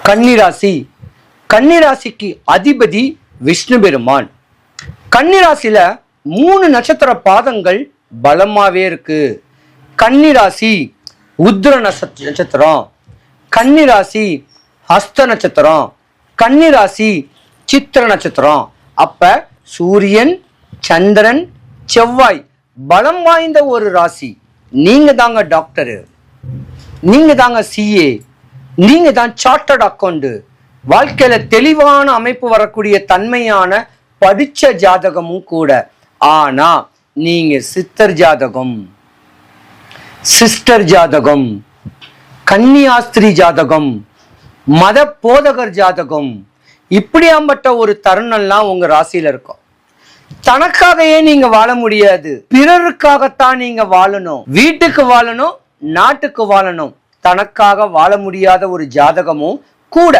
கன்னிராசி. கன்னிராசிக்கு அதிபதி விஷ்ணு பெருமான். கன்னிராசியில 3 நட்சத்திர பாதங்கள் பலமாவே இருக்கு. கன்னிராசி உத்திர நட்சத்திரம், கன்னிராசி ஹஸ்த நட்சத்திரம், கன்னிராசி சித்திர நட்சத்திரம். அப்ப சூரியன், சந்திரன், செவ்வாய் பலம் வாய்ந்த ஒரு ராசி. நீங்க தாங்க டாக்டரு, நீங்க தாங்க சிஏ, நீங்க தான் சார்ட்டர்ட் அக்கௌண்ட். வாழ்க்கையில தெளிவான அமைப்பு வரக்கூடிய தன்மையான படிச்ச ஜாதகமும் கூட. ஆனா நீங்க சித்தர் ஜாதகம், சிஸ்டர் ஜாதகம், கன்னியாஸ்திரி ஜாதகம், மத போதகர் ஜாதகம், இப்படியாம்பட்ட ஒரு தருணம்லாம் உங்க ராசியில இருக்கும். தனக்காகவே நீங்க வாழ முடியாது, பிறருக்காகத்தான் நீங்க வாழணும். வீட்டுக்கு வாழணும், நாட்டுக்கு வாழணும். தனக்காக வாழ முடியாத ஒரு ஜாதகமும் கூட.